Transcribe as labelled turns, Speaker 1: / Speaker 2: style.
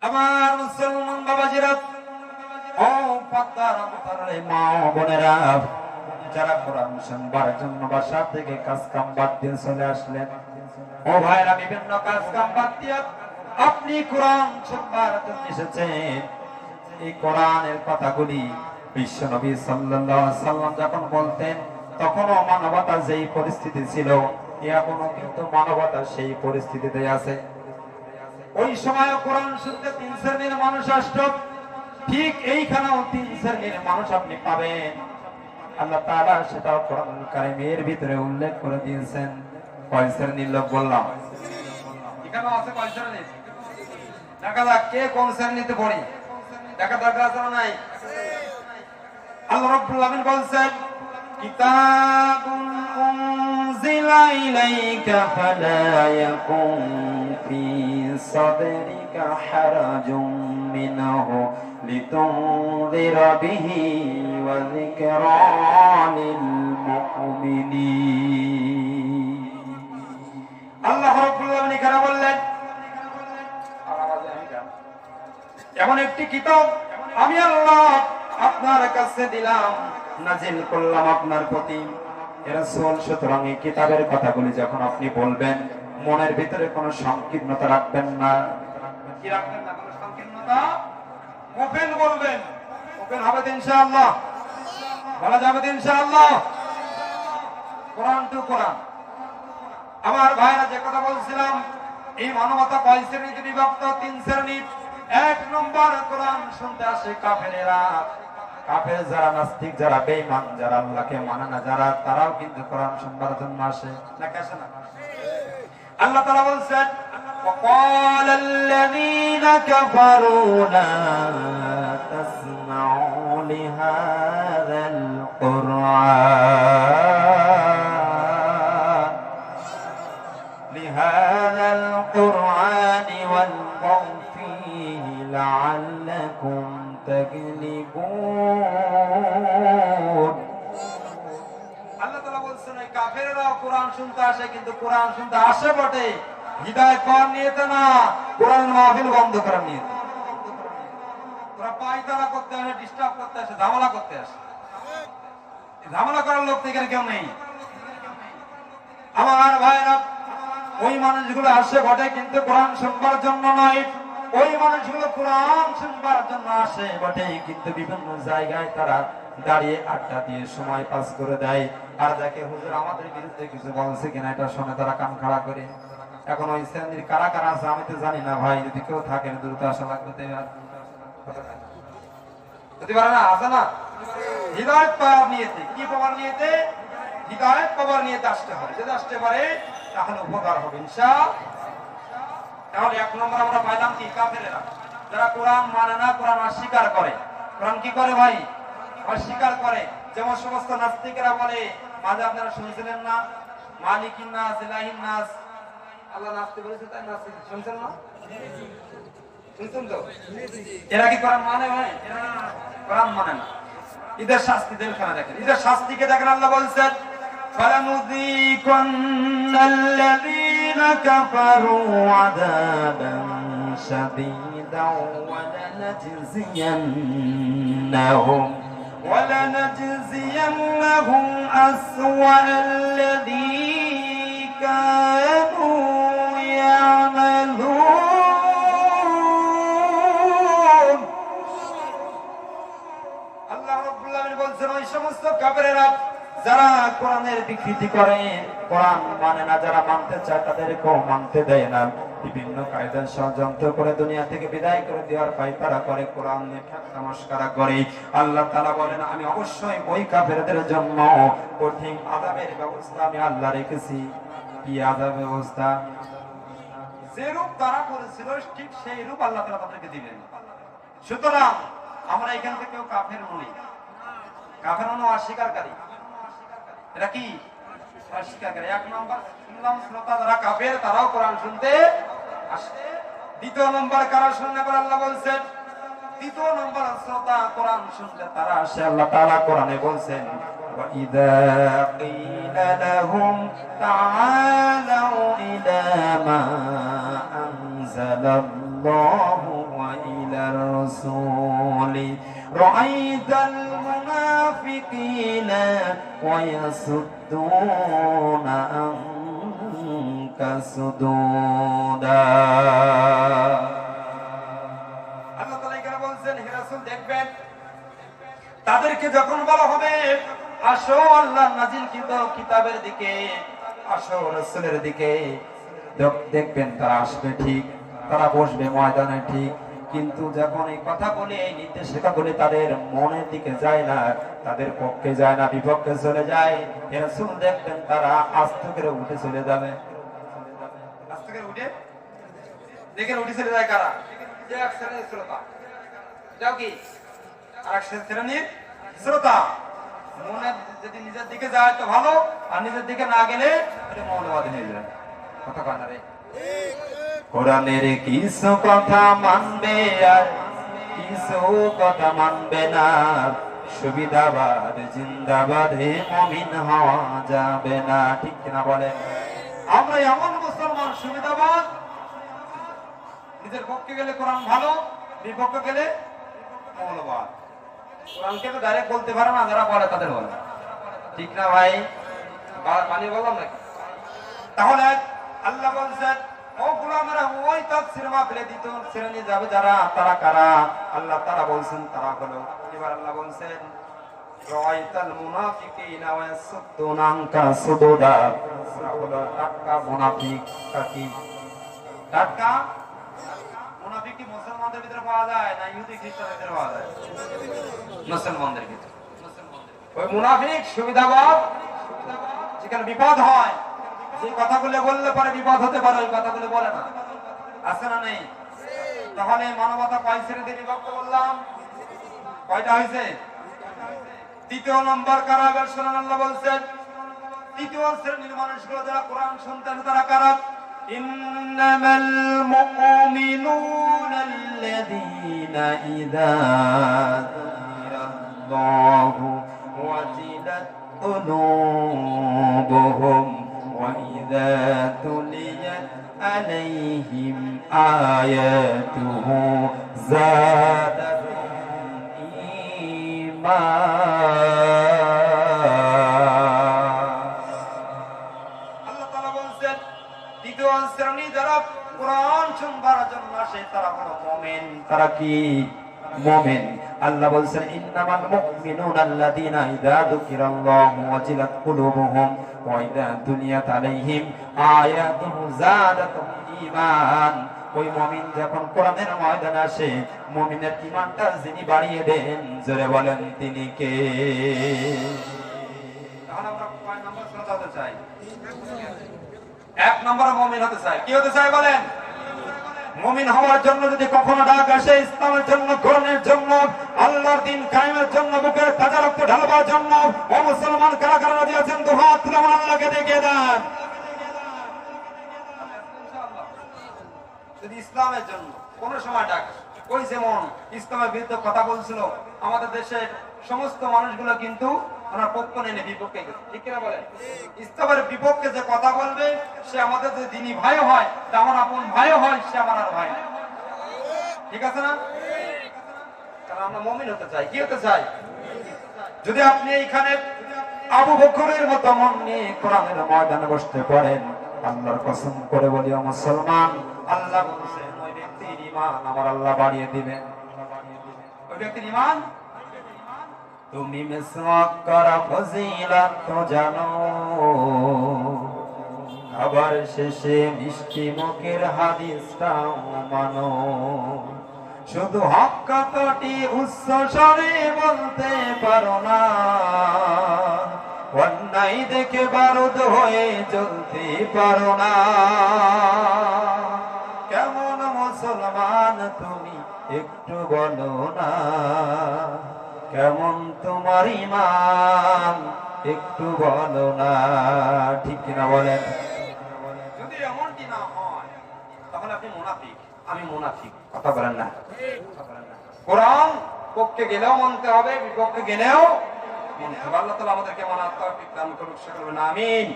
Speaker 1: আমার মুসলমান বাবাজিরা, ও পাতার মা বোনেরা, যারা কোরআন শুনবার জন্য বাসা থেকে কাজ কাম বাদ দিয়ে চলে আসলেন, ও ভাইরা, বিভিন্ন কাজ কাম বাদ দিয়ে আপনি কোরআন শুনবার জন্য এসেছেন। এই কোরআনের কথাগুলি বিশ্ব নবী সাল্লাল্লাহু আলাইহি সাল্লাম যখন বলতেন, তখনও মানবতা যেই পরিস্থিতি ছিল, এখনো কিন্তু মানবতা সেই পরিস্থিতিতে আছে। ওই সময় কোরআন শুনতে 3 শ্রেণীর মানুষ আসতো, ঠিক এইখানেও 3 শ্রেণীর মানুষ আপনি পাবেন। আল্লাহ তাআলা সেটাও কোরআনুল কারীমের ভিতরে উল্লেখ করে দিয়েছেন। কয় শ্রেণীর লোক বললাম? এখানেও আছে কয় শ্রেণী? দেখা যাক কে কোন শ্রেণীতে পড়ি, দেখা দরকার আছে না নাই? আল্লাহ রাব্বুল আলামিন বলছেন, কিতাবুন উনজিলা ইলাইকা ফালা ইয়াকুন ফি সাদরিকা হারাজুম মিনহু লিতুনযিরা বিহি ওয়া যিকরা লিল মুমিনিন। আল্লাহ রাব্বুল আলামিন এখানে বললেন, এমন একটি কিতাব আমি আল্লাহ আপনার কাছে দিলাম, নাজিল করলাম আপনার প্রতি রাসূল। সুতরাং এই কিতাবের কথাগুলি যখন আপনি বলবেন, মনের ভিতরে কোনো সংকীর্ণতা রাখবেন না। কি রাখবেন না? কোনো সংকীর্ণতা। ওপেন বলবেন, ওপেন হবে ইনশাআল্লাহ, বলা যাবে ইনশাআল্লাহ। কোরআন টু কোরআন। আমার ভাইরা, যে কথা বলছিলাম, এই মানবতা কয় শ্রেণীতে বিভক্ত? 3 শ্রেণী। 1 নম্বর, কোরআন শুনতে আসে কাফেরেরা। কাফের যারা, নাস্তিক যারা, বেঈমান যারা, আল্লাহকে মানে না যারা, তারাও কিন্তু কোরআন শুনবার জন্য আসে। নাকি আসে না? আল্লাহ তাআলা বলছেন, وقال الذين كفروا لا تسمعوا لهذا القرآن والغوا فيه لعلكم تغلبون। আল্লাহ তাআলা বলছেন, এই কাফেররা কোরআন শুনতে আসে, কিন্তু কোরআন শুনতে আসে বটে, হিদায়াত পাওয়ার নিয়তে না, কোরআন মাহফিল বন্ধ করার নিয়তে। ওরা পায়তারা করতে আসে, ডিস্টার্ব করতে আসে, ঝামেলা করতে আসে। ঝামেলা করার লোক তো এখানে কেউ নেই। আমার ভাইরা, ওই মানুষগুলো আসে বটে, কিন্তু কোরআন শুনবার জন্য নয়। ওই মানুষগুলো কোরআন শুনবার জন্য আসে বটে, কিন্তু বিভিন্ন জায়গায় তারা দাঁড়িয়ে আড্ডা দিয়ে সময় পাস করে দেয়। আর যাকে হুজুর আমাদের বিরুদ্ধে কিছু বলছে কিনা এটা শুনে তারা কান খাড়া করে। এখন ওই শ্রেণীর কারা কারা আছে আমি তো জানি না ভাই, যদি কেউ থাকেন দ্রুত আসা লাগবে। যদি পারে না, আসে না, হিদায়াত পাওয়ার নিয়তে। কি পাওয়ার নিয়তে? হিদায়াত পাওয়ার নিয়তে আসতে হবে। যদি আসতে পারে তাহলে উপকার হবে ইনশাআল্লাহ। তাহলে 1 নম্বর আমরা পাইলাম কি? কাফেরেরা, যারা কোরআন মানে না, কোরআন অস্বীকার করে। কোরআন কি করে ভাই? অস্বীকার করে। যেমন সমস্ত নাস্তিকেরা বলে, মাঝে আপনারা শুনছিলেন না, মালিকিন নাস ইলাহিন নাস, আল্লাহ নাস্তি বলেছে, তাই নাস্তি শুনছেন না? শুনছেন তো? এরা কি কোরআন মানে ভাই? এরা কোরআন মানে না। এদের শাস্তি দেখেন, দেখেন এদের শাস্তিকে দেখেন। আল্লাহ বলছেন, فَلَنُذِيقَنَّ الَّذِينَ كَفَرُوا عَذَابًا شَدِيدًا وَلَنَجْزِيَنَّهُمْ أَسْوَأَ الَّذِي كَانُوا يَعْمَلُونَ। আল্লাহ রাব্বুল আলামিন বলছেন, ওই সমস্ত কাফেরেরা যারা কোরআনের বিকৃতি করে, কোরআন মানে না, যারা মানতে চায় তাদেরকেও মানতে দেয় না, বিভিন্ন কায়দা ষড়যন্ত্র করে দুনিয়া থেকে বিদায় করে দেওয়ার পায়তারা করে, কোরআন নিয়ে ঠাট্টা মশকরা করে। আল্লাহ তাআলা বলেন, আমি অবশ্যই ওই কাফেরদের জন্য কঠিন আযাবের ব্যবস্থা আমি আল্লাহ রেখেছি। কি আযাব ব্যবস্থা? যে রূপ তারা করেছিল ঠিক সেই রূপ আল্লাহ তাআলা তাদেরকে দিবেন। সুতরাং আমরা এখান থেকে কেউ কাফের নই। কাফের হলো অস্বীকারী। এটা কি? অস্বীকারী। 1 নম্বর শুনলাম, শ্রোতা যারা কাফের তারাও কোরআন শুনতে আসে। 2 নম্বর কারা শুনলে পরে আল্লাহ বলছেন, 2 নম্বর শ্রোতা কোরআন শুনলে তারা আসে। আল্লাহ তাআলা কোরআনে বলছেন, وَإِذَا قِيلَ لَهُمْ تَعَالَوْا إِلَى مَا أَنزَلَ اللَّهُ الرسول رأيت المنافقين ويصدون عنك صدودا আল্লাহ তাআলা এখানে বলছেন হে রাসূল দেখবেন তাদেরকে যখন বলা হবে আসো আল্লাহর নাজিলকৃত কিতাবের দিকে, আসো রাসূলের দিকে, দেখবেন তারা আসবে ঠিক, তারা বসবে ময়দানে ঠিক, কিন্তু যখন এই কথা বলে এই নির্দেশিকা বলে তাদের মনের দিকে যায় না, তাদের পক্ষে যায় না, বিপক্ষে চলে যায়, হে রাসূল দেখবেন তারা আস্তে করে উঠে চলে যাবে। আস্তে করে উঠে দেখেন উঠে চলে যায় কারা? যে এক শ্রেণীর শ্রোতা, এটাও কি আরেক শ্রেণীর শ্রোতা। মনে যদি নিজের দিকে যায় তো ভালো, আর নিজের দিকে না গেলে এটা মৌলবাদী হয়ে যায়। কথা কয় না রে? কোরআনের কিছু কথা মানবে আর কিছু কথা মানবে না, সুবিধাবাদ জিন্দাবাদে মুমিন হওয়া যাবে না, ঠিক কিনা বলেন? আমরা এমন মুসলমান সুবিধাবাদ, নিজের পক্ষে গেলে কোরআন ভালো, বিপক্ষে গেলে মৌলবাদ। কোরআনকে তো ডাইরেক্ট বলতে পারে না, যারা বলে তাদের বলে, ঠিক না ভাই? মানিয়ে বললাম নাকি? তাহলে আল্লাহ বলছেন ও গোলামেরা, ওই তাফসীর মাহফিলে দ্বিতীয় শ্রেণী যাবে যারা, তারা কারা? আল্লাহ তারা বলছেন তারা হলো, এবার আল্লাহ বলছেন রাআইতাল মুনাফিকিনা ওয়া ইয়াসুদ্দুনা আনকা সুদুদা, ওরা হলো টাটকা মুনাফিক। কি টাটকা মুনাফিক? কি মুসলমানদের ভিতরে পাওয়া যায় না ইহুদি খ্রিস্টানদের ভিতরে পাওয়া যায়? মুসলমানদের ভিতরে। ওই মুনাফিক সুবিধাবাদ, যেখানে বিপদ হয়, যে কথাগুলো বললে পরে বিপদ হতে পারে, ওই কথাগুলো বলে না, আছে না নেই? তাহলে মানবতা কয় শ্রেণীতে বিভক্ত বললাম? কয়টা হয়েছে? তৃতীয় নম্বর কারা? এবার শুনুন, আল্লাহ বলছেন তৃতীয় শ্রেণীর মানুষগুলো যারা কোরআন শুনতেন তারা কারা? ইন্নামাল মুমিনুনা আল্লাযীনা ইযা যুকিরাল্লাহু ওয়াজিলাত কুলুবুহুম وَإِذَا تُلِيَتْ عَلَيْهِمْ آيَاتُهُ زَادَتْهُمْ إِيمَانًا। আল্লাহ তাআলা বলেন দ্বিতীয় শ্রেণী যারা কোরআন শুনবার জন্য আসে তারা হলো মুমিন। তারা কি? মুমিন। আল্লাহ বলেন ইন্নামাল মুমিনুনা আল্লাযীনা ইযা যুকিরাল্লাহু ওয়াজিলাত কুলুবুহুম ওয়া ইযা তুলিয়াত আলাইহিম আয়াতুহু যাদাতুহুম ঈমান। ওই মুমিন যখন কোরআনের ময়দানে আসে, মুমিনের ঈমানটা যিনি বাড়িয়ে দেন, জোরে বলেন তিনি কে? তাহলে আমরা কয় নম্বর শ্রোতা হতে চাই? এক নম্বরে মুমিন হতে চাই। কি হতে চাই বলেন? মুমিন হওয়ার জন্য যদি কখনো ডাক আসে ইসলামের জন্য, কোরআনের জন্য, আল্লাহর দ্বীন কায়েমের জন্য, বুকের তাজা রক্ত ঢালবার জন্য, ও মুসলমান কারা কারা রাজি আছেন? দুই হাত তুলে আল্লাহকে দেখিয়ে দেন। যদি ইসলামের জন্য কোন সময় ডাক, ওই যেমন ইসলামের বিরুদ্ধে কথা বলছিল, আমাদের দেশের সমস্ত মানুষগুলো কিন্তু ওনার পক্ষ নেই, বিপক্ষে গেছে, ঠিক কিনা বলেন? ইসলামের বিপক্ষে যে কথা বলবে সে আমাদের যে দিনী ভাই হয়, আমার আপন ভাই হয়, সে আমার আর ভাই, ঠিক আছে না? কারণ আমরা মুমিন হতে চাই। কি হতে চাই? যদি আপনি এইখানে আবু বকরের মতো মন নিয়ে কোরআনের ময়দানে বসতে পারেন, আল্লাহর কসম করে বলি ও মুসলমান, আল্লাহ বলেছেন ওই ব্যক্তির ঈমান আমার আল্লাহ বাড়িয়ে দিবেন। ওই ব্যক্তির ঈমান তুমি মিসওয়াক করা ফজিলত তো জানো, খাবার শেষে মিষ্টি মুখের হাদিসটাও মানো, শুধু হক কথাটি উচ্চ স্বরে বলতে পারো না, অন্যায় দেখে বারুদ হয়ে জ্বলতে পারো না। কেমন মুসলমান তুমি একটু বলো না, কেমন তোমার ঈমান একটু বলো না, ঠিক কিনা বলেন? যদি এমনটি না হয় তাহলে আপনি মুনাফিক, আমি মুনাফিক। কথা বলেন না? কোরআন পক্ষে গেলেও মানতে হবে, বিপক্ষে গেলেও মানতে হবে। আল্লাহ তাআলা আমাদেরকে মানার তৌফিক দান করুন, সকলে আমিন।